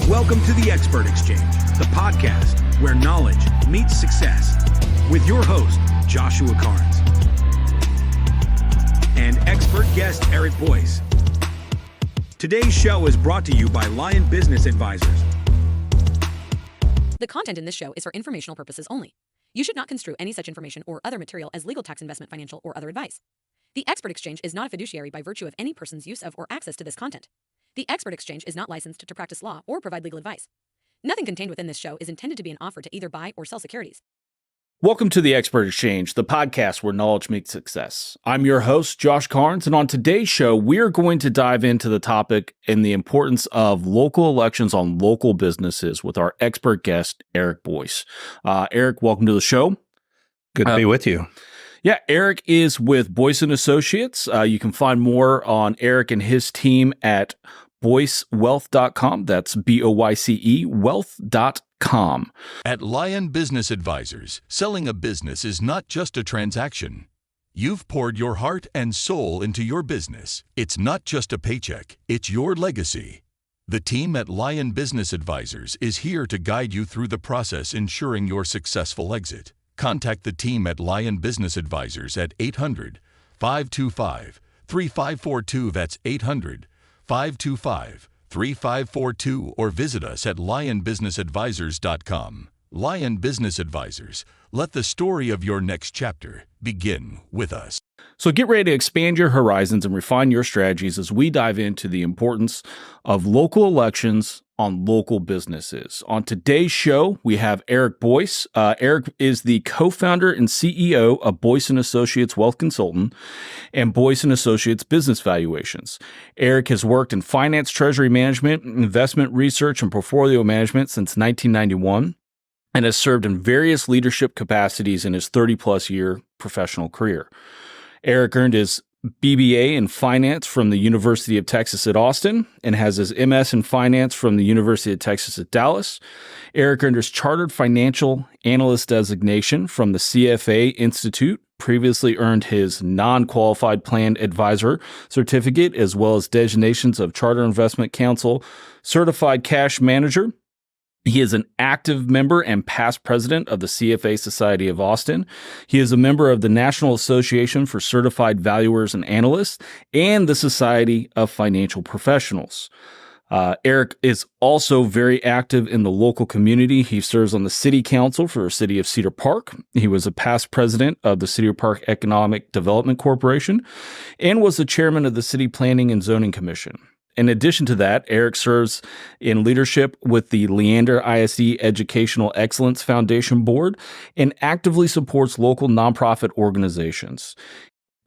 Welcome to the Expert Exchange, the podcast where knowledge meets success, with your host, Joshua Carnes, and expert guest, Eric Boyce. Today's show is brought to you by Lion Business Advisors. The content in this show is for informational purposes only. You should not construe any such information or other material as legal, tax, investment, financial, or other advice. The Expert Exchange is not a fiduciary by virtue of any person's use of or access to this content. The Expert Exchange is not licensed to practice law or provide legal advice. Nothing contained within this show is intended to be an offer to either buy or sell securities. Welcome to the Expert Exchange, the podcast where knowledge meets success. I'm your host, Josh Carnes, and on today's show, we're going to dive into the topic and the importance of local elections on local businesses with our expert guest, Eric Boyce. Eric, welcome to the show. Good to be with you. Yeah, Eric is with Boyce & Associates. You can find more on Eric and his team at boycewealth.com. That's B-O-Y-C-E wealth.com. At Lion Business Advisors, selling a business is not just a transaction. You've poured your heart and soul into your business. It's not just a paycheck, it's your legacy. The team at Lion Business Advisors is here to guide you through the process, ensuring your successful exit. Contact the team at Lion Business Advisors at 800-525-3542. That's 800-525-3542, or visit us at lionbusinessadvisors.com. Lion Business Advisors. Let the story of your next chapter begin with us. So get ready to expand your horizons and refine your strategies as we dive into the importance of local elections on local businesses. On today's show, we have Eric Boyce. Eric is the co-founder and CEO of Boyce & Associates Wealth Consultant and Boyce & Associates Business Valuations. Eric has worked in finance, treasury management, investment research, and portfolio management since 1991 and has served in various leadership capacities in his 30-plus year professional career. Eric earned his BBA in finance from the University of Texas at Austin and has his MS in finance from the University of Texas at Dallas. Eric earned his Chartered Financial Analyst designation from the CFA Institute, previously earned his non-qualified plan advisor certificate, as well as designations of Charter Investment Council Certified Cash Manager. He is an active member and past president of the CFA Society of Austin. He is a member of the National Association for Certified Valuers and Analysts and the Society of Financial Professionals. Eric is also very active in the local community. He serves on the city council for the city of Cedar Park. He was a past president of the Cedar Park Economic Development Corporation and was the chairman of the City Planning and Zoning Commission. In addition to that, Eric serves in leadership with the Leander ISD Educational Excellence Foundation Board and actively supports local nonprofit organizations.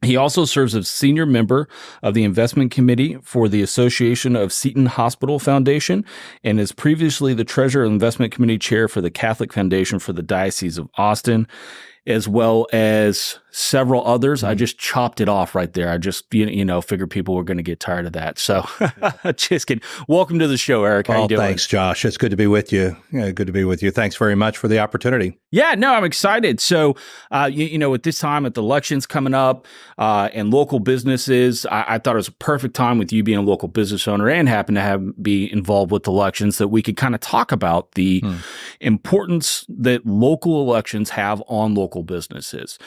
He also serves as senior member of the investment committee for the Association of Seton Hospital Foundation and is previously the treasurer and investment committee chair for the Catholic Foundation for the Diocese of Austin, as well as several others. I just chopped it off right there. I just, figured people were going to get tired of that. So just kidding. Welcome to the show, Eric. How you doing? Thanks, Josh. It's good to be with you. Good to be with you. Thanks very much for the opportunity. Yeah, no, I'm excited. So, at this time, at the elections coming up and local businesses, I thought it was a perfect time with you being a local business owner and happen to be involved with elections that we could kind of talk about the importance that local elections have on local businesses.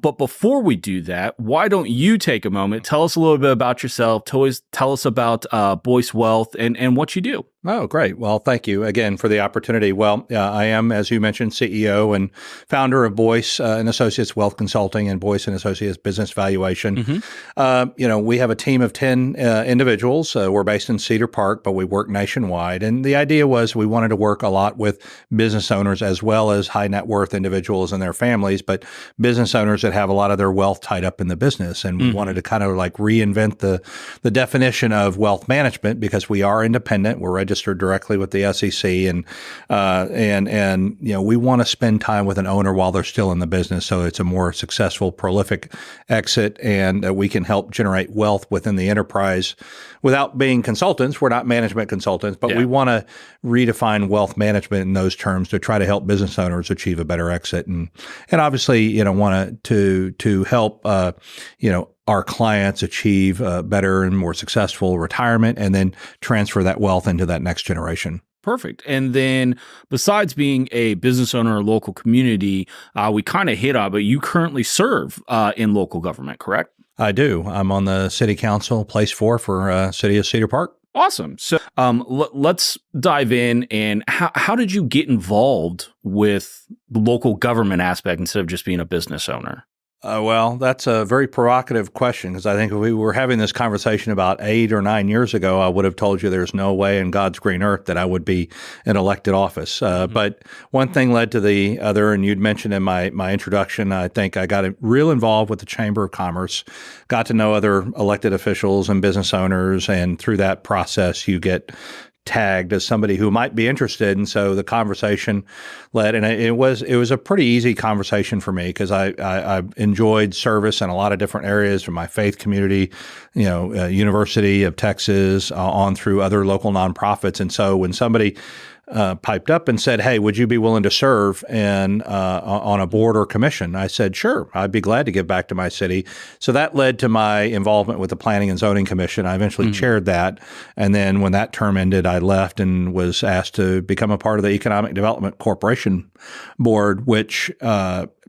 But before we do that, why don't you take a moment, tell us a little bit about yourself, tell us about Boyce Wealth and what you do. Oh, great. Well, thank you again for the opportunity. Well, I am, as you mentioned, CEO and founder of Boyce & Associates Wealth Consulting and Boyce & Associates Business Valuation. Mm-hmm. We have a team of 10 individuals. We're based in Cedar Park, but we work nationwide. And the idea was we wanted to work a lot with business owners as well as high net worth individuals and their families, but business owners that have a lot of their wealth tied up in the business. And we wanted to kind of like reinvent the definition of wealth management because we are independent. We're registered directly with the SEC, and we want to spend time with an owner while they're still in the business, so it's a more successful, prolific exit, and we can help generate wealth within the enterprise without being consultants. We're not management consultants, but we want to redefine wealth management in those terms to try to help business owners achieve a better exit, and obviously, want to help our clients achieve better and more successful retirement and then transfer that wealth into that next generation. Perfect. And then besides being a business owner or local community, we kind of hit on, but you currently serve in local government, correct? I do. I'm on the city council, place 4 for City of Cedar Park. Awesome. So let's dive in. And how did you get involved with the local government aspect instead of just being a business owner? Well, that's a very provocative question, because I think if we were having this conversation about 8 or 9 years ago, I would have told you there's no way in God's green earth that I would be in elected office. But one thing led to the other, and you'd mentioned in my introduction, I think I got real involved with the Chamber of Commerce, got to know other elected officials and business owners, and through that process, you get tagged as somebody who might be interested. And so the conversation led, and it was a pretty easy conversation for me, because I enjoyed service in a lot of different areas, from my faith community, University of Texas, on through other local nonprofits. And so when somebody piped up and said, "Hey, would you be willing to serve on a board or commission?" I said, "Sure, I'd be glad to give back to my city." So that led to my involvement with the Planning and Zoning Commission. I eventually chaired that. And then when that term ended, I left and was asked to become a part of the Economic Development Corporation Board, which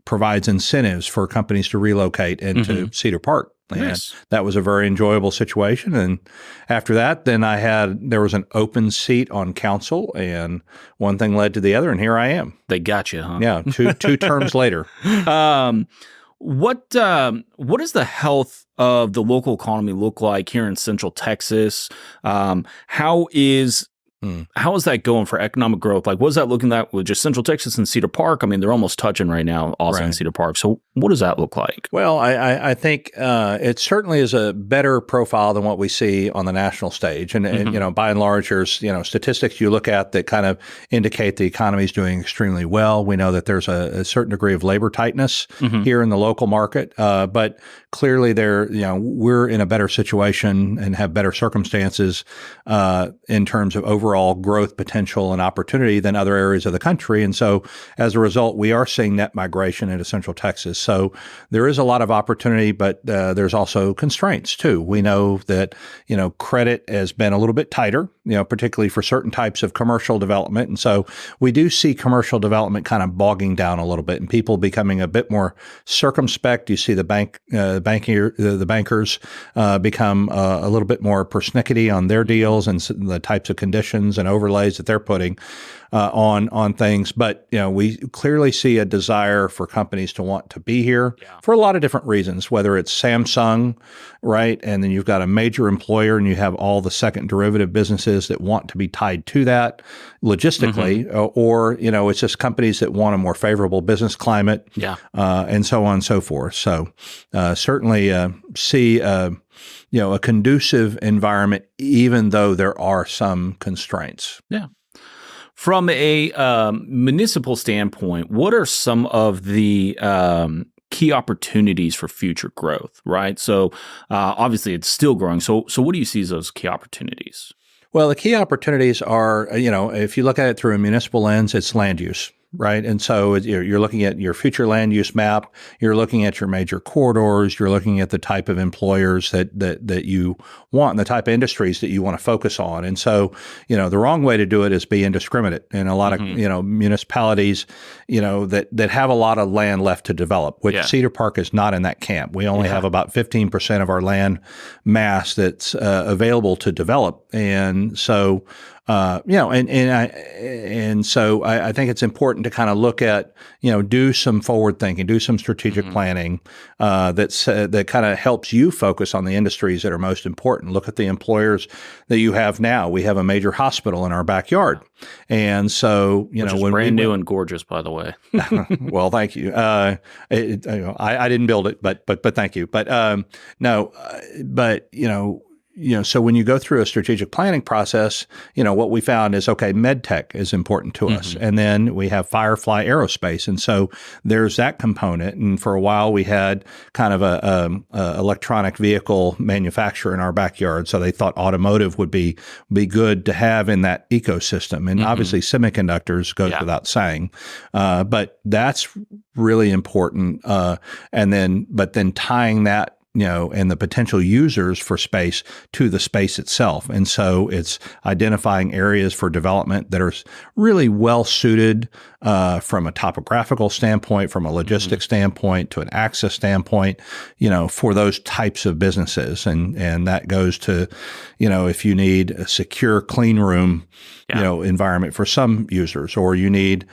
provides incentives for companies to relocate into Cedar Park. And that was a very enjoyable situation. And after that, then there was an open seat on council, and one thing led to the other, and here I am. They got you, huh? Yeah, two terms later. What does the health of the local economy look like here in Central Texas? How is that going for economic growth? Like, what is that looking like with just Central Texas and Cedar Park? I mean, they're almost touching right now, Austin and Cedar Park. So what does that look like? Well, I think it certainly is a better profile than what we see on the national stage. And by and large, there's, statistics you look at that kind of indicate the economy is doing extremely well. We know that there's a certain degree of labor tightness here in the local market. But clearly we're in a better situation and have better circumstances in terms of overall growth potential and opportunity than other areas of the country. And so as a result, we are seeing net migration into Central Texas. So there is a lot of opportunity, but there's also constraints too. We know that, credit has been a little bit tighter, particularly for certain types of commercial development. And so we do see commercial development kind of bogging down a little bit and people becoming a bit more circumspect. You see the bankers become a little bit more persnickety on their deals and the types of conditions and overlays that they're putting on things. But, we clearly see a desire for companies to want to be here for a lot of different reasons, whether it's Samsung, right? And then you've got a major employer and you have all the second derivative businesses that want to be tied to that logistically, or, it's just companies that want a more favorable business climate, and so on and so forth. So certainly see a conducive environment, even though there are some constraints. Yeah. From a municipal standpoint, what are some of the key opportunities for future growth, right? So obviously it's still growing. So what do you see as those key opportunities? Well, the key opportunities are, if you look at it through a municipal lens, it's land use. Right. And so you're looking at your future land use map, you're looking at your major corridors, you're looking at the type of employers that you want and the type of industries that you want to focus on. And so, the wrong way to do it is be indiscriminate. And a lot of, municipalities, that have a lot of land left to develop, which Cedar Park is not in that camp. We only have about 15% of our land mass that's available to develop. And so, and so I think it's important to kind of look at, do some forward thinking, do some strategic planning that kind of helps you focus on the industries that are most important. Look at the employers that you have now. We have a major hospital in our backyard. And so, Which is brand new and gorgeous, by the way. Well, thank you. I didn't build it, but thank you. But so when you go through a strategic planning process, what we found is, okay, med tech is important to us. And then we have Firefly Aerospace. And so there's that component. And for a while we had kind of a electronic vehicle manufacturer in our backyard. So they thought automotive would be good to have in that ecosystem. And obviously semiconductors goes without saying. But that's really important. But then tying that and the potential users for space to the space itself. And so it's identifying areas for development that are really well suited from a topographical standpoint, from a logistics standpoint, to an access standpoint, for those types of businesses. And that goes to, if you need a secure clean room, environment for some users, or you need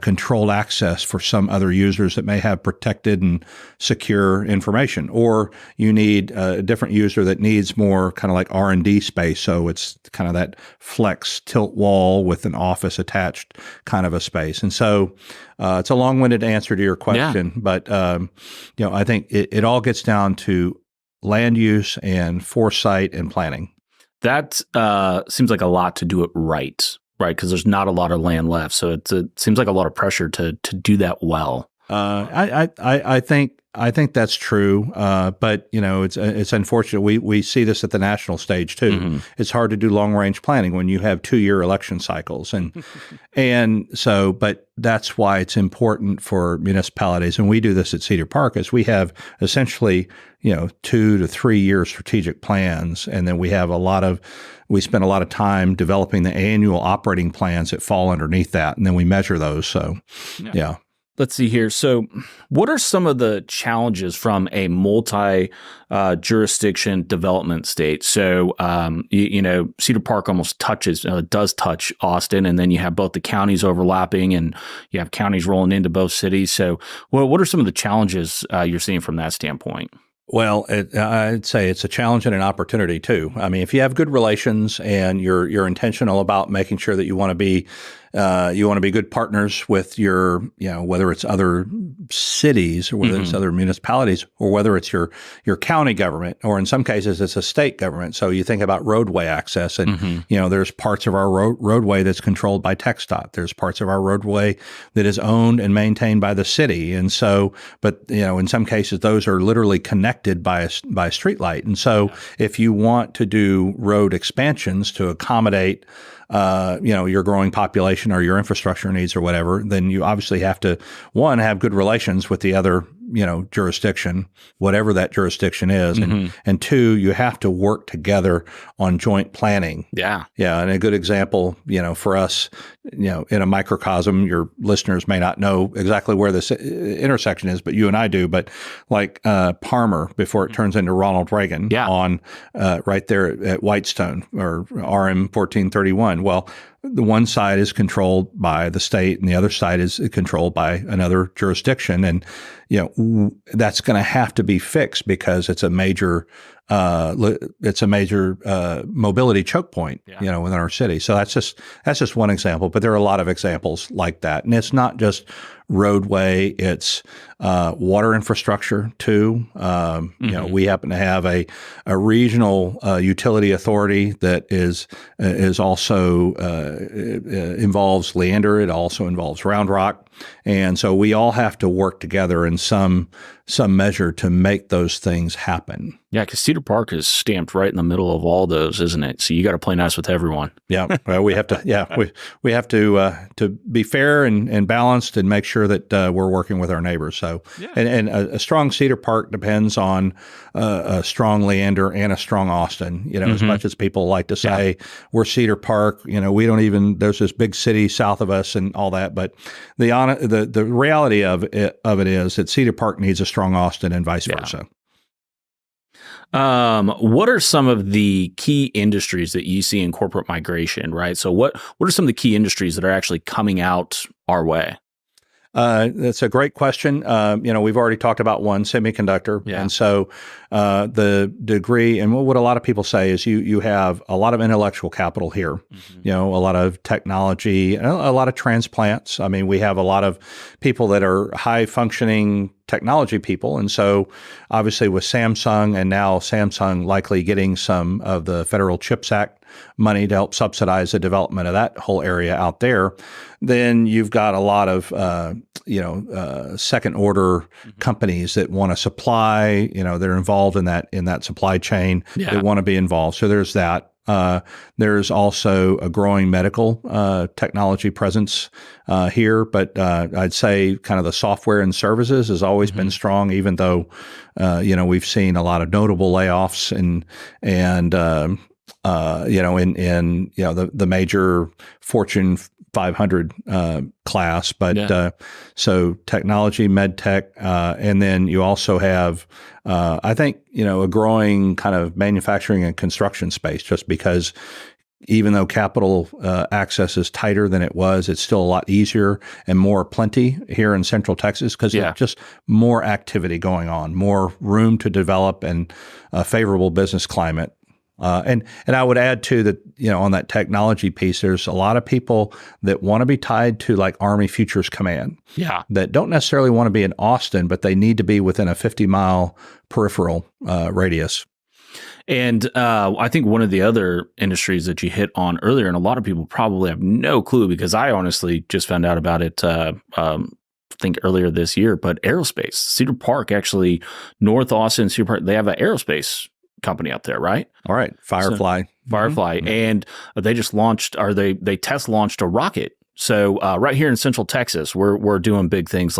controlled access for some other users that may have protected and secure information, or you need a different user that needs more kind of like R&D space. So it's kind of that flex tilt wall with an office attached kind of a space. And so it's a long-winded answer to your question, but I think it all gets down to land use and foresight and planning. That seems like a lot to do it right? Because there's not a lot of land left. So it seems like a lot of pressure to do that well. I think that's true, but it's unfortunate. We see this at the national stage too. It's hard to do long range planning when you have 2-year election cycles, and so. But that's why it's important for municipalities, and we do this at Cedar Park, is we have essentially 2 to 3 year strategic plans, and then we spend a lot of time developing the annual operating plans that fall underneath that, and then we measure those. So, yeah. Let's see here. So what are some of the challenges from a multi-jurisdiction development state? So, Cedar Park almost does touch Austin, and then you have both the counties overlapping and you have counties rolling into both cities. So what are some of the challenges you're seeing from that standpoint? Well, I'd say it's a challenge and an opportunity too. I mean, if you have good relations and you're intentional about making sure that you want to be good partners with your, whether it's other cities or whether it's other municipalities or whether it's your county government, or in some cases it's a state government. So you think about roadway access, and there's parts of our roadway that's controlled by TxDOT. There's parts of our roadway that is owned and maintained by the city, and so, but in some cases those are literally connected by a street light. And so if you want to do road expansions to accommodate your growing population or your infrastructure needs or whatever, then you obviously have to, one, have good relations with the other, jurisdiction, whatever that jurisdiction is. And two, you have to work together on joint planning. Yeah. Yeah. And a good example, for us, in a microcosm, your listeners may not know exactly where this intersection is, but you and I do. But like Parmer, before it turns into Ronald Reagan, on right there at Whitestone or RM 1431. Well, the one side is controlled by the state and the other side is controlled by another jurisdiction. And, that's going to have to be fixed because it's a major mobility choke point, within our city. So that's just one example, but there are a lot of examples like that. And it's not just roadway, it's water infrastructure too. We happen to have a regional utility authority that is also involves Leander. It also involves Round Rock. And so we all have to work together in some measure to make those things happen. Yeah, because Cedar Park is stamped right in the middle of all those, isn't it? So you got to play nice with everyone. Yeah, well, we have to. Yeah, we have to be fair and balanced and make sure that we're working with our neighbors. So, and a strong Cedar Park depends on a strong Leander and a strong Austin. As much as people like to say we're Cedar Park, we don't even. There's this big city south of us and all that, but the reality of it is that Cedar Park needs a strong Austin and vice versa. What are some of the key industries that you see in corporate migration, right? So what are some of the key industries that are actually coming out our way? That's a great question. We've already talked about one, semiconductor. And so the degree, and what a lot of people say is you have a lot of intellectual capital here, a lot of technology, a lot of transplants. I mean, we have a lot of people that are high functioning technology people. And so obviously with Samsung, and now Samsung likely getting some of the Federal CHIPS Act money to help subsidize the development of that whole area out there, then you've got a lot of, second order companies that want to supply, they're involved in that supply chain. They want to be involved. So there's that. There's also a growing medical technology presence here, but I'd say kind of the software and services has always been strong, even though we've seen a lot of notable layoffs and in the major Fortune 500 class, but so technology, med tech, and then you also have, I think, a growing kind of manufacturing and construction space, just because even though capital access is tighter than it was, it's still a lot easier and more plenty here in Central Texas because there's just more activity going on, more room to develop, and a favorable business climate. And I would add too that, on that technology piece, there's a lot of people that want to be tied to like Army Futures Command. Yeah. That don't necessarily want to be in Austin, but they need to be within a 50-mile peripheral radius. And I think one of the other industries that you hit on earlier, and a lot of people probably have no clue because I honestly just found out about it, I think earlier this year, but aerospace. Cedar Park, actually, North Austin, Cedar Park, they have an aerospace company out there, right? All right. Firefly. Mm-hmm. And they just launched, or they test launched a rocket. So right here in Central Texas, we're doing big things.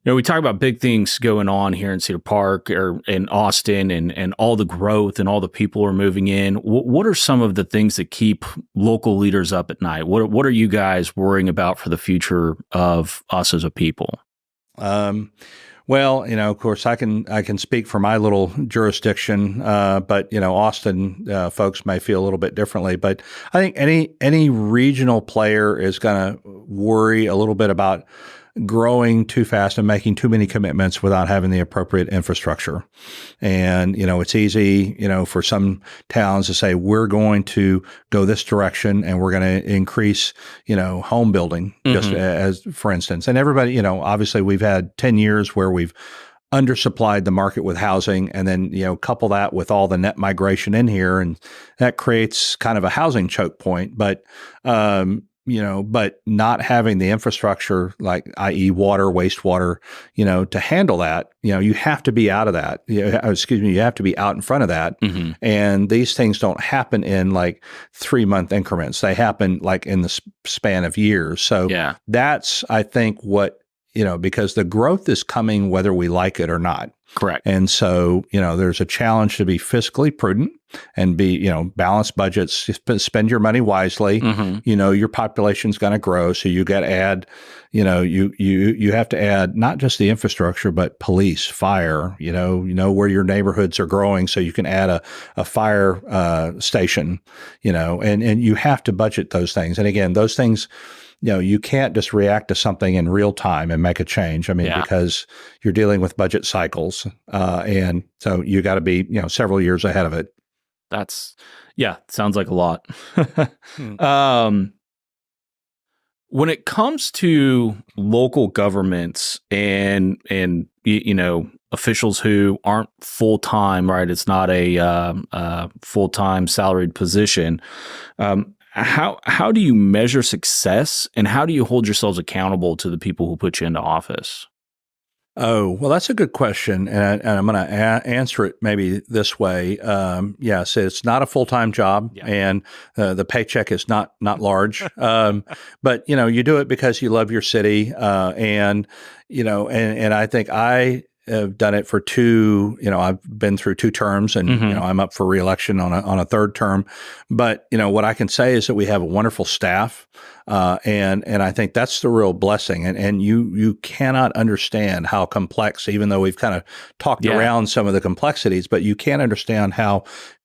We talk about big things going on here in Cedar Park or in Austin and all the growth and all the people are moving in. What are some of the things that keep local leaders up at night? What are you guys worrying about for the future of us as a people? Well, of course, I can speak for my little jurisdiction, but Austin folks may feel a little bit differently. But I think any regional player is going to worry a little bit about growing too fast and making too many commitments without having the appropriate infrastructure. And, it's easy, for some towns to say, we're going to go this direction and we're going to increase, home building, just as for instance. And everybody, obviously we've had 10 years where we've undersupplied the market with housing, and then, couple that with all the net migration in here, and that creates kind of a housing choke point. But, but not having the infrastructure, like i.e. water, wastewater, to handle that, you have to be out of that. You have to be out in front of that. Mm-hmm. And these things don't happen in like 3-month increments. They happen like in the span of years. So that's, I think, what, because the growth is coming whether we like it or not. Correct. And so, there's a challenge to be fiscally prudent and be, balanced budgets, spend your money wisely. Mm-hmm. Your population's going to grow. So you got to add, you have to add not just the infrastructure, but police, fire, where your neighborhoods are growing. So you can add a fire station, and you have to budget those things. And again, those things, you can't just react to something in real time and make a change. I mean, because you're dealing with budget cycles. And so you got to be, several years ahead of it. Sounds like a lot. When it comes to local governments and officials who aren't full-time, right? It's not a full-time salaried position. How do you measure success, and how do you hold yourselves accountable to the people who put you into office? Oh, well, that's a good question. And I'm going to answer it maybe this way. So it's not a full-time job, and the paycheck is not large. But, you do it because you love your city. And I think I've done it for I've been through 2 terms, and, I'm up for reelection on a 3rd term. But, what I can say is that we have a wonderful staff. And I think that's the real blessing. And you cannot understand how complex, even though we've kind of talked around some of the complexities, but you can't understand how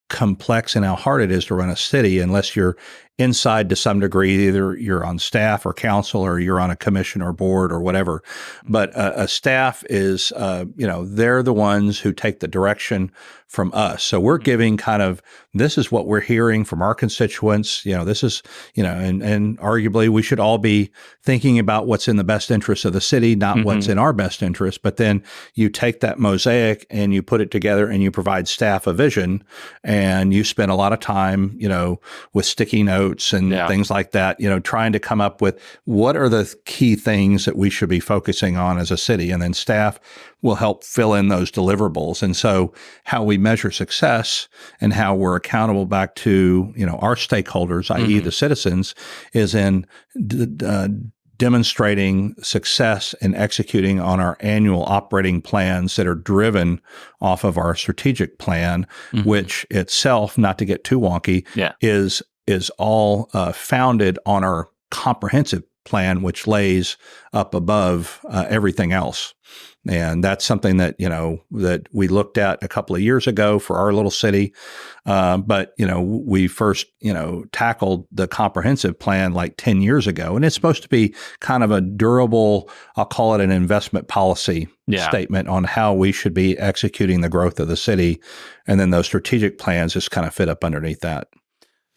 complex and how hard it is to run a city unless you're inside to some degree. Either you're on staff or council, or you're on a commission or board or whatever. But a staff is, they're the ones who take the direction from us. So we're giving kind of, this is what we're hearing from our constituents. This is, and arguably we should all be thinking about what's in the best interest of the city, not what's in our best interest. But then you take that mosaic and you put it together and you provide staff a vision, and you spend a lot of time, with sticky notes and things like that, trying to come up with what are the key things that we should be focusing on as a city. And then staff will help fill in those deliverables. And so how we measure success and how we're accountable back to, our stakeholders, i.e. the citizens, is in demonstrating success and executing on our annual operating plans that are driven off of our strategic plan, which itself, not to get too wonky, is all founded on our comprehensive plan, which lays up above everything else. And that's something that, that we looked at a couple of years ago for our little city. But, we first, tackled the comprehensive plan like 10 years ago. And it's supposed to be kind of a durable, I'll call it an investment policy statement on how we should be executing the growth of the city. And then those strategic plans just kind of fit up underneath that.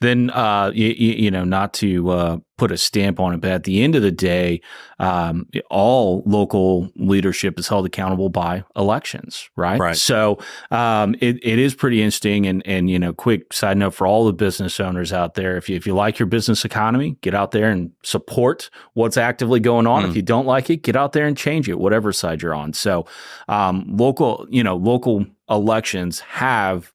Then, not to put a stamp on it, but at the end of the day, all local leadership is held accountable by elections, right? Right. So it is pretty interesting. And quick side note for all the business owners out there: if you like your business economy, get out there and support what's actively going on. If you don't like it, get out there and change it, whatever side you're on. So local elections have.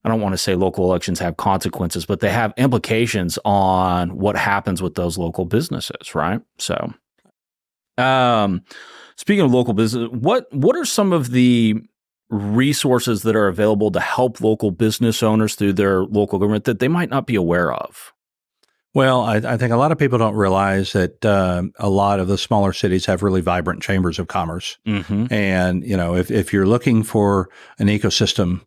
I don't want to say local elections have consequences, but they have implications on what happens with those local businesses, right? So, speaking of local business, what are some of the resources that are available to help local business owners through their local government that they might not be aware of? Well, I think a lot of people don't realize that a lot of the smaller cities have really vibrant chambers of commerce. And, if you're looking for an ecosystem,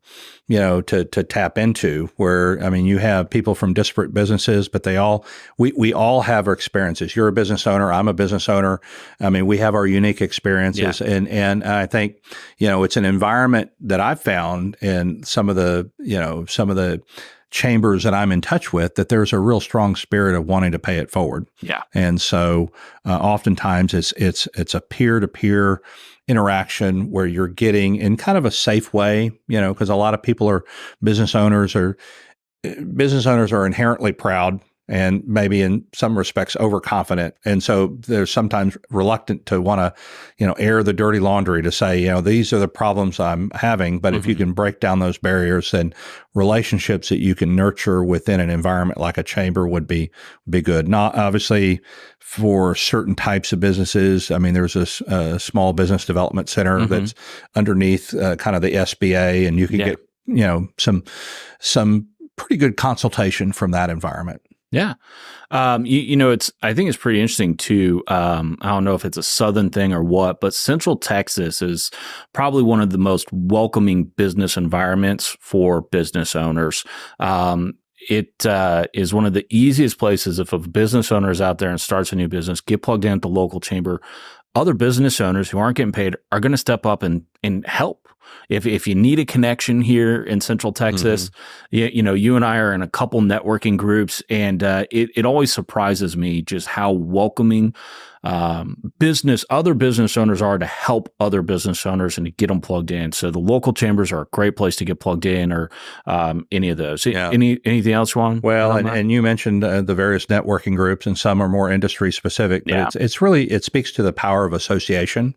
to tap into where, you have people from disparate businesses, but we all have our experiences. You're a business owner. I'm a business owner. We have our unique experiences. Yeah. And I think, it's an environment that I've found in some of the chambers that I'm in touch with, that there's a real strong spirit of wanting to pay it forward. Yeah. And so oftentimes it's a peer-to-peer interaction where you're getting in kind of a safe way, because a lot of people business owners are inherently proud and maybe in some respects overconfident. And so they're sometimes reluctant to want to, air the dirty laundry to say, these are the problems I'm having. But if you can break down those barriers, then relationships that you can nurture within an environment like a chamber would be good. Not obviously for certain types of businesses. There's a small business development center that's underneath kind of the SBA, and you can get, some pretty good consultation from that environment. Yeah. I think it's pretty interesting too. I don't know if it's a Southern thing or what, but Central Texas is probably one of the most welcoming business environments for business owners. It is one of the easiest places if a business owner is out there and starts a new business, get plugged in at the local chamber. Other business owners who aren't getting paid are going to step up and help. If you need a connection here in Central Texas, you and I are in a couple networking groups, and it always surprises me just how welcoming other business owners are to help other business owners and to get them plugged in. So the local chambers are a great place to get plugged in, or any of those. Yeah. Anything else, Juan? Well, and you mentioned the various networking groups, and some are more industry specific. But it's really, it speaks to the power of association,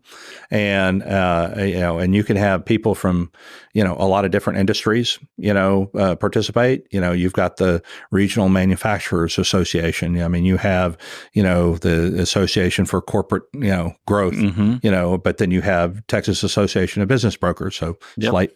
and and you can have people from a lot of different industries participate. You've got the Regional Manufacturers Association. You have the Association for Corporate Growth. But then you have Texas Association of Business Brokers. So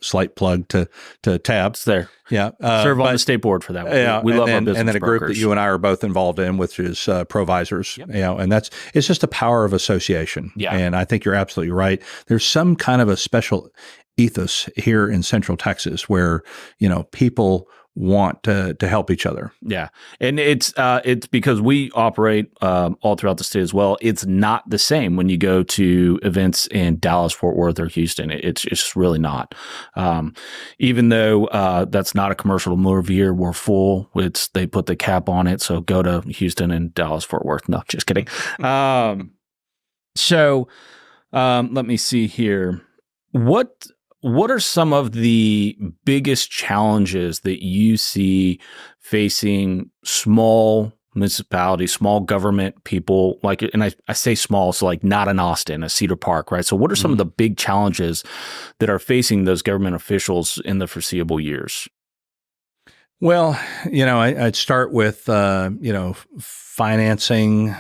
slight plug to TAB. It's there. Yeah, serve on the state board for that one. Yeah, we love our business and then a group brokers that you and I are both involved in, which is Provisors. And it's just the power of association. Yeah, and I think you're absolutely right. There's some kind of a special ethos here in Central Texas where people want to help each other. Yeah, and it's because we operate all throughout the state as well. It's not the same when you go to events in Dallas, Fort Worth, or Houston. It's just really not. Even though that's not a commercial move here, we're full. They put the cap on it, so go to Houston and Dallas, Fort Worth. No, just kidding. So let me see here. What are some of the biggest challenges that you see facing small municipalities, small government people, like, and I say small, so like not in Austin, a Cedar Park, right? So what are some of the big challenges that are facing those government officials in the foreseeable years? Well, I'd start with, financing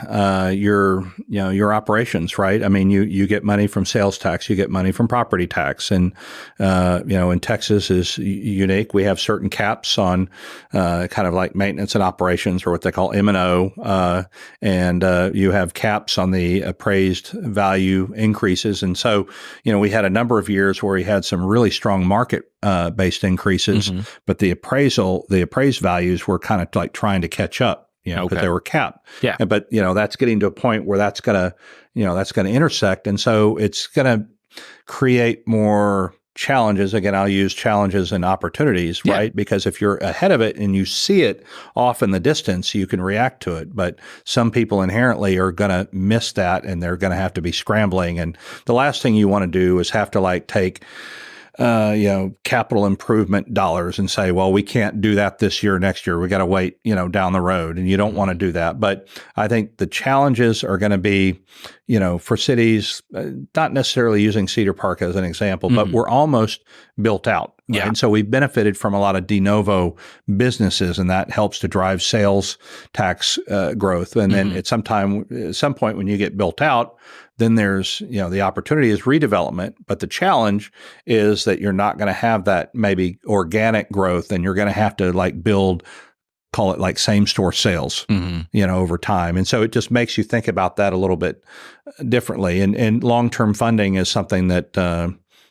your operations, right? I mean, you get money from sales tax, you get money from property tax, and in Texas is unique. We have certain caps on kind of like maintenance and operations, or what they call M&O, and you have caps on the appraised value increases. And so, we had a number of years where we had some really strong market based increases, but the appraised values were kind of like trying to catch up. Because they were capped. Yeah. But, that's getting to a point where that's going to intersect. And so it's going to create more challenges. Again, I'll use challenges and opportunities, right? Because if you're ahead of it and you see it off in the distance, you can react to it. But some people inherently are going to miss that, and they're going to have to be scrambling. And the last thing you want to do is have to take capital improvement dollars and say, well, we can't do that this year, next year. We got to wait, down the road. And you don't want to do that. But I think the challenges are going to be, for cities, not necessarily using Cedar Park as an example, but we're almost built out. Right? Yeah. And so we've benefited from a lot of de novo businesses, and that helps to drive sales tax growth. And then at some point when you get built out, then there's, the opportunity is redevelopment, but the challenge is that you're not going to have that maybe organic growth, and you're going to have to build, call it like same store sales, over time. And so it just makes you think about that a little bit differently. And long-term funding is something that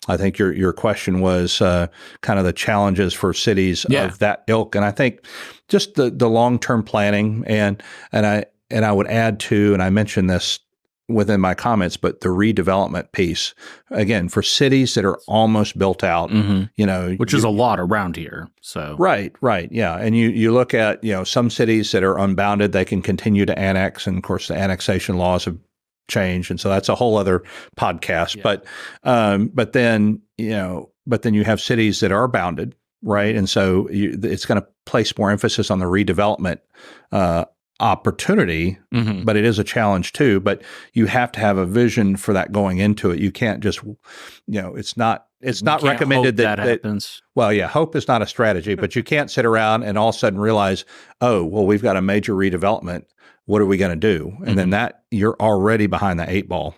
I think your question was kind of the challenges for cities of that ilk. And I think just the long-term planning and I would add to, and I mentioned this within my comments, but the redevelopment piece, again, for cities that are almost built out, which is a lot around here. So Right. Yeah. And you look at, some cities that are unbounded, they can continue to annex. And of course, the annexation laws have changed. And so that's a whole other podcast. Yeah. But then you have cities that are bounded, right? And so it's going to place more emphasis on the redevelopment opportunity, but it is a challenge too. But you have to have a vision for that going into it. You can't just, it's not recommended that happens. Well, yeah, hope is not a strategy, but you can't sit around and all of a sudden realize, oh, well, we've got a major redevelopment. What are we going to do? And then that you're already behind the 8 ball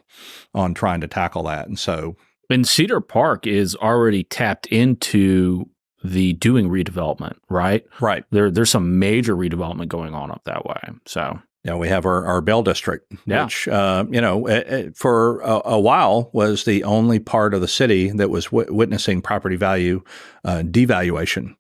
on trying to tackle that. And so, and Cedar Park is already tapped into the doing redevelopment, right? Right. There's some major redevelopment going on up that way. So we have our Bell District, which for a while was the only part of the city that was witnessing property value devaluation.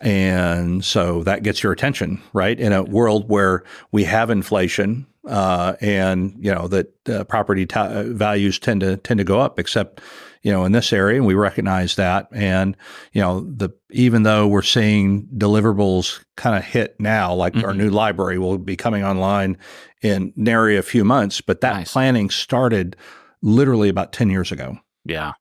And so that gets your attention, right? In a world where we have inflation and that property values tend to go up, except in this area, and we recognize that. And even though we're seeing deliverables kind of hit now, like our new library will be coming online in nary a few months, but that planning started literally about 10 years ago. Yeah,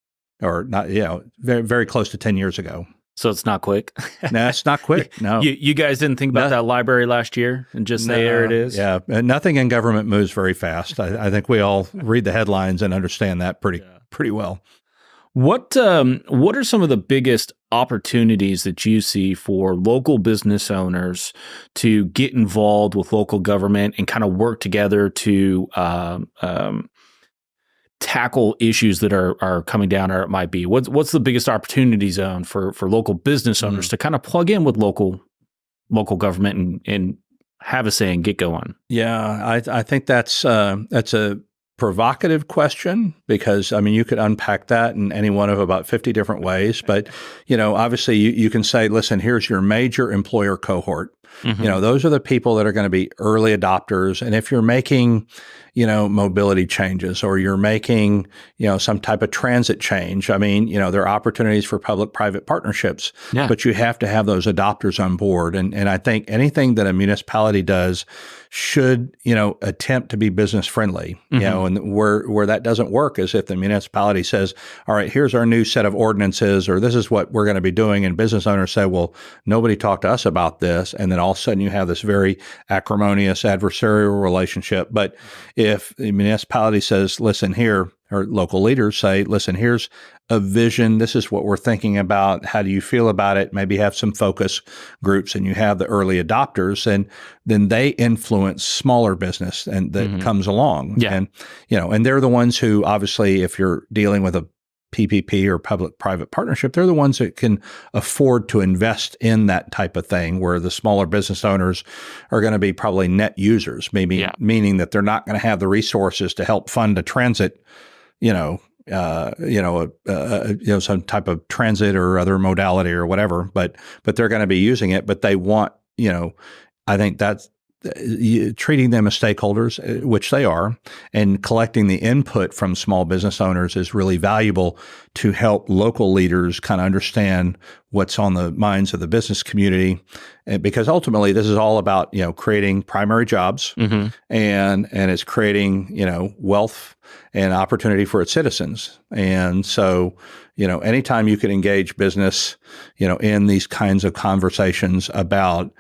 or not. Very very close to 10 years ago. So it's not quick. No, it's not quick. No, you guys didn't think about that library last year and just say there it is. Yeah, nothing in government moves very fast. I think we all read the headlines and understand that pretty well. What are some of the biggest opportunities that you see for local business owners to get involved with local government and kind of work together to tackle issues that are coming down, or it might be? What's the biggest opportunity zone for local business owners to kind of plug in with local government and have a say and get going? Yeah, I think that's a provocative question, because you could unpack that in any one of about 50 different ways. But obviously you can say, listen, here's your major employer cohort. Those are the people that are going to be early adopters. And if you're making mobility changes, or you're making some type of transit change, there are opportunities for public-private partnerships, but you have to have those adopters on board. And I think anything that a municipality does should attempt to be business friendly. And where that doesn't work is if the municipality says, all right, here's our new set of ordinances, or this is what we're going to be doing, and business owners say, well, nobody talked to us about this, and then all of a sudden you have this very acrimonious adversarial relationship. But if the municipality says, listen here, or local leaders say, listen, here's a vision. This is what we're thinking about. How do you feel about it? Maybe have some focus groups, and you have the early adopters, and then they influence smaller business and that comes along. Yeah. And, and they're the ones who, obviously, if you're dealing with a PPP or public-private partnership, they're the ones that can afford to invest in that type of thing, where the smaller business owners are going to be probably net users, maybe meaning that they're not going to have the resources to help fund a transit, some type of transit or other modality or whatever, but they're going to be using it. But they want, I think that's treating them as stakeholders, which they are, and collecting the input from small business owners is really valuable to help local leaders kind of understand what's on the minds of the business community. And because ultimately this is all about, creating primary jobs and it's creating, wealth and opportunity for its citizens. And so, anytime you can engage business, in these kinds of conversations about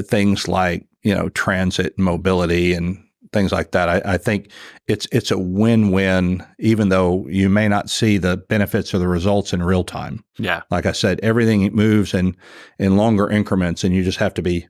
things like, transit and mobility and things like that, I think it's a win-win, even though you may not see the benefits or the results in real time. Yeah. Like I said, everything moves in longer increments, and you just have to be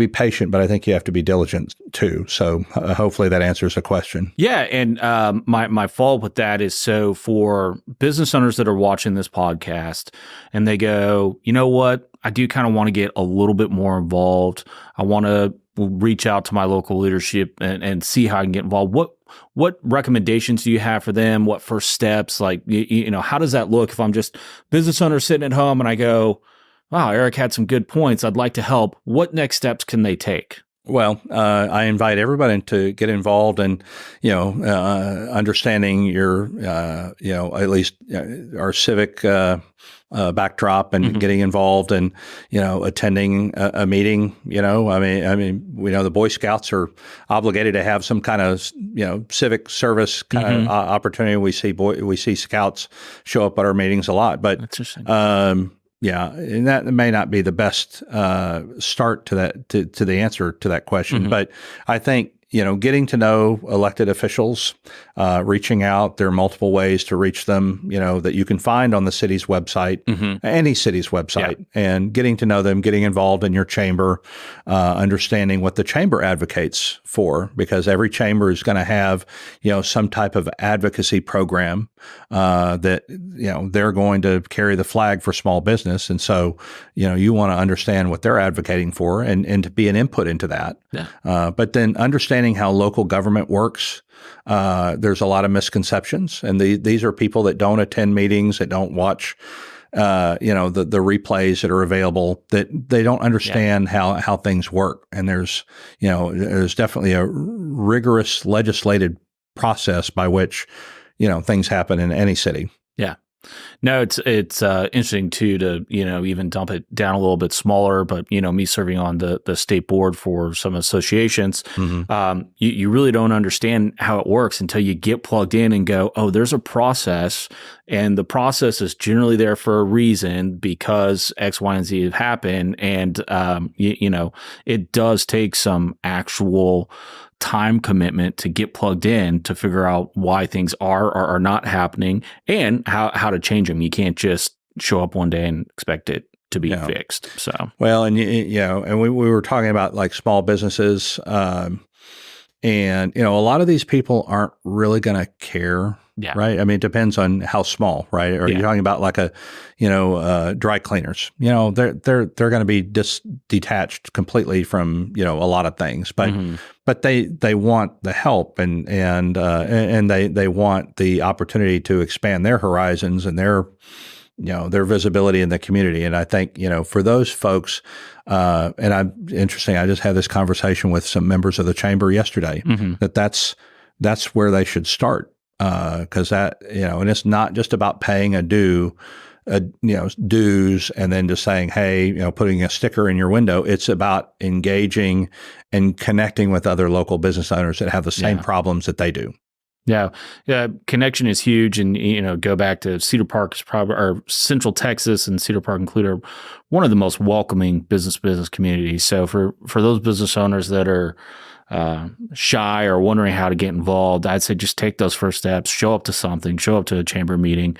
patient, but I think you have to be diligent too. So hopefully that answers the question. Yeah. And my follow-up with that is, so for business owners that are watching this podcast and they go, you know what, I do kind of want to get a little bit more involved. I want to reach out to my local leadership and see how I can get involved. What recommendations do you have for them? What first steps? Like, how does that look if I'm just business owner sitting at home and I go, wow, Eric had some good points, I'd like to help. What next steps can they take? Well, I invite everybody to get involved in, understanding your, at least our civic backdrop and getting involved and, attending a meeting. I mean, we know the Boy Scouts are obligated to have some kind of, civic service kind of opportunity. We see Scouts show up at our meetings a lot, but that's interesting. Yeah, and that may not be the best start to that to the answer to that question, but I think getting to know elected officials, reaching out. There are multiple ways to reach them, that you can find on the city's website, any city's website, and getting to know them, getting involved in your chamber, understanding what the chamber advocates for, because every chamber is going to have, some type of advocacy program that, they're going to carry the flag for small business. And so, you want to understand what they're advocating for and to be an input into that. Yeah. But then understanding how local government works. There's a lot of misconceptions, and these are people that don't attend meetings, that don't watch, the replays that are available, that they don't understand how things work. And there's definitely a rigorous legislative process by which, things happen in any city. Yeah. No, it's interesting too to even dump it down a little bit smaller. But me serving on the state board for some associations, you really don't understand how it works until you get plugged in and go, oh, there's a process, and the process is generally there for a reason because X, Y, and Z have happened, and it does take some actual time commitment to get plugged in to figure out why things are or are not happening and how to change them. You can't just show up one day and expect it to be fixed. So, well, and and we were talking about like small businesses, and a lot of these people aren't really going to care. Yeah. Right. I mean, it depends on how small, right? Or you're talking about like dry cleaners, they're going to be detached completely from, a lot of things, but they want the help and they want the opportunity to expand their horizons and their visibility in the community. And I think, for those folks, and interesting, I just had this conversation with some members of the chamber yesterday, that's where they should start. Because that, and it's not just about paying a dues and then just saying, hey, putting a sticker in your window. It's about engaging and connecting with other local business owners that have the same problems that they do. Yeah, yeah. Connection is huge, and go back to Cedar Park is probably, or Central Texas and Cedar Park included, are one of the most welcoming business communities. So for those business owners that are shy or wondering how to get involved, I'd say just take those first steps. Show up to something. Show up to a chamber meeting.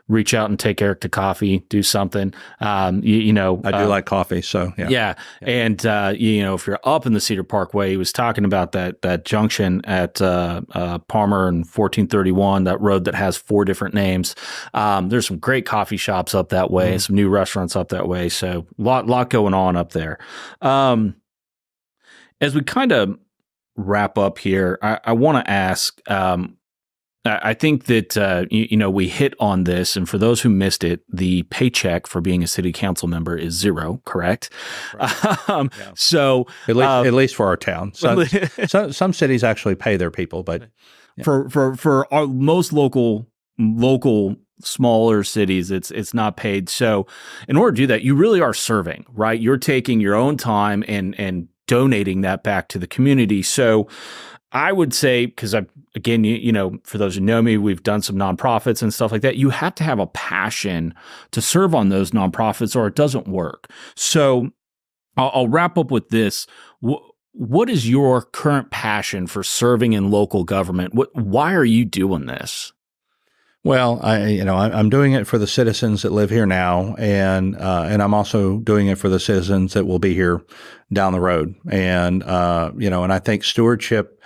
Reach out and take Eric to coffee. Do something. I do like coffee, so yeah. Yeah. And if you're up in the Cedar Park Way, he was talking about that junction at Palmer and 1431, that road that has 4 different names. There's some great coffee shops up that way, some new restaurants up that way. So lot going on up there. As we kind of wrap up here, I want to ask, I think that, we hit on this, and for those who missed it, the paycheck for being a city council member is 0, correct? Right. So at least for our town. Some cities actually pay their people, but for our most local smaller cities, it's not paid. So in order to do that, you really are serving, right? You're taking your own time and donating that back to the community. So I would say, because for those who know me, we've done some nonprofits and stuff like that. You have to have a passion to serve on those nonprofits, or it doesn't work. So I'll wrap up with this. What is your current passion for serving in local government? Why are you doing this? Well, I'm doing it for the citizens that live here now, and I'm also doing it for the citizens that will be here down the road. And and I think stewardship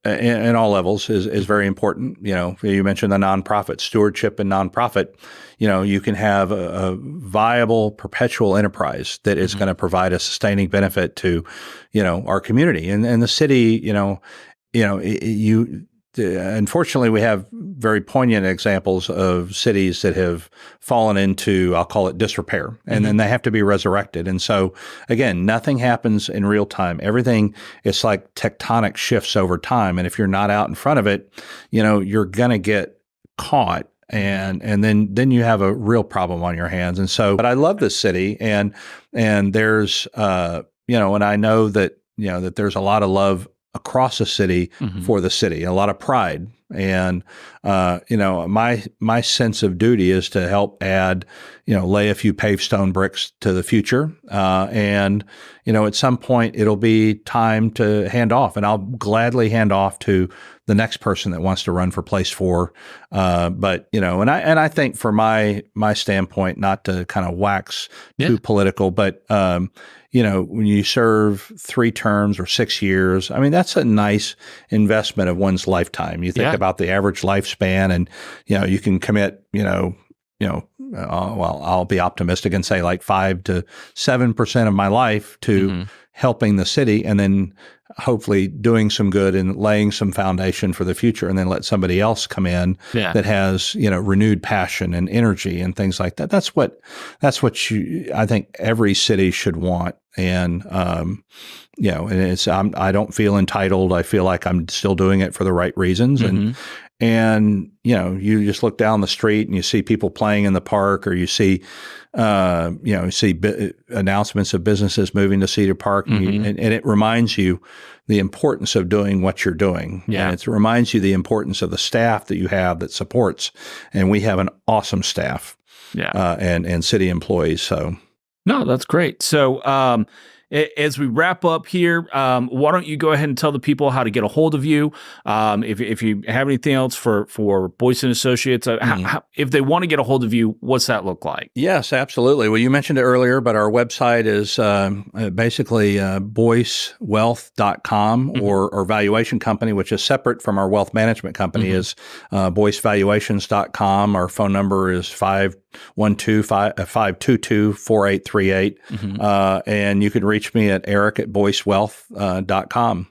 in all levels is very important. You mentioned the nonprofit stewardship and nonprofit. You can have a viable, perpetual enterprise that is going to provide a sustaining benefit to, our community and the city. Unfortunately, we have very poignant examples of cities that have fallen into, I'll call it, disrepair, and then they have to be resurrected. And so, again, nothing happens in real time. Everything is like tectonic shifts over time. And if you're not out in front of it, you're going to get caught. And then you have a real problem on your hands. And so, but I love this city, and there's, and I know that, that there's a lot of love across the city for the city, a lot of pride. And, my sense of duty is to help add, lay a few pavestone bricks to the future. And at some point it'll be time to hand off, and I'll gladly hand off to the next person that wants to run for place 4. But, and I think for my standpoint, not to kind of wax too political, but, when you serve 3 terms or 6 years, I mean, that's a nice investment of one's lifetime. You think about the average lifespan, and, you can commit, I'll be optimistic and say like 5 to 7% of my life to helping the city, and then hopefully doing some good and laying some foundation for the future, and then let somebody else come in that has, renewed passion and energy and things like that. That's what I think every city should want. And, and I don't feel entitled. I feel like I'm still doing it for the right reasons. And, you just look down the street and you see people playing in the park, or you see, announcements of businesses moving to Cedar Park, and it reminds you the importance of doing what you're doing. Yeah. And it reminds you the importance of the staff that you have that supports. And we have an awesome staff, and city employees. So. No, that's great. So, as we wrap up here, why don't you go ahead and tell the people how to get a hold of you? If you have anything else for Boyce & Associates, if they want to get a hold of you, what's that look like? Yes, absolutely. Well, you mentioned it earlier, but our website is basically boycewealth.com, or Valuation Company, which is separate from our wealth management company, is boycevaluations.com. Our phone number is 512-522-4838. And you can reach me at eric@boycewealth.com.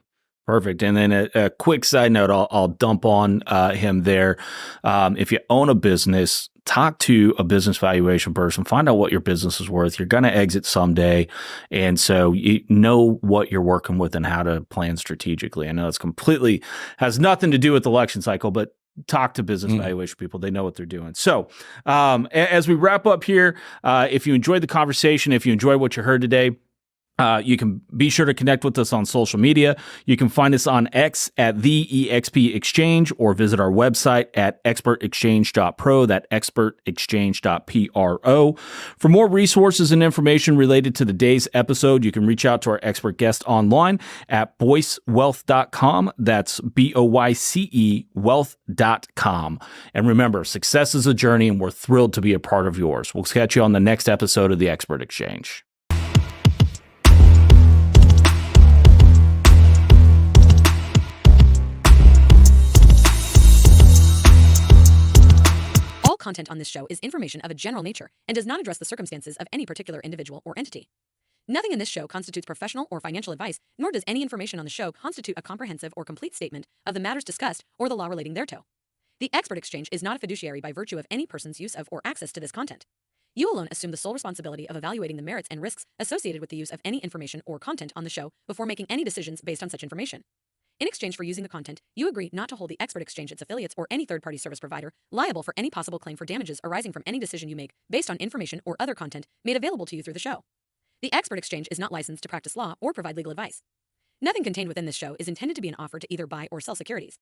Perfect. And then a quick side note, I'll dump on him there. If you own a business, talk to a business valuation person, find out what your business is worth. You're going to exit someday. And so you know what you're working with and how to plan strategically. I know it's has nothing to do with the election cycle, but talk to business valuation people. They know what they're doing. So as we wrap up here, if you enjoyed the conversation, if you enjoyed what you heard today, You can be sure to connect with us on social media. You can find us on X at the EXP Exchange or visit our website at expertexchange.pro, that expertexchange.pro. For more resources and information related to the day's episode, you can reach out to our expert guest online at boycewealth.com. That's BOYCE wealth.com. And remember, success is a journey, and we're thrilled to be a part of yours. We'll catch you on the next episode of the Expert Exchange. Content on this show is information of a general nature and does not address the circumstances of any particular individual or entity. Nothing in this show constitutes professional or financial advice, nor does any information on the show constitute a comprehensive or complete statement of the matters discussed or the law relating thereto. The Expert Exchange is not a fiduciary by virtue of any person's use of or access to this content. You alone assume the sole responsibility of evaluating the merits and risks associated with the use of any information or content on the show before making any decisions based on such information. In exchange for using the content, you agree not to hold the Expert Exchange, its affiliates, or any third-party service provider liable for any possible claim for damages arising from any decision you make based on information or other content made available to you through the show. The Expert Exchange is not licensed to practice law or provide legal advice. Nothing contained within this show is intended to be an offer to either buy or sell securities.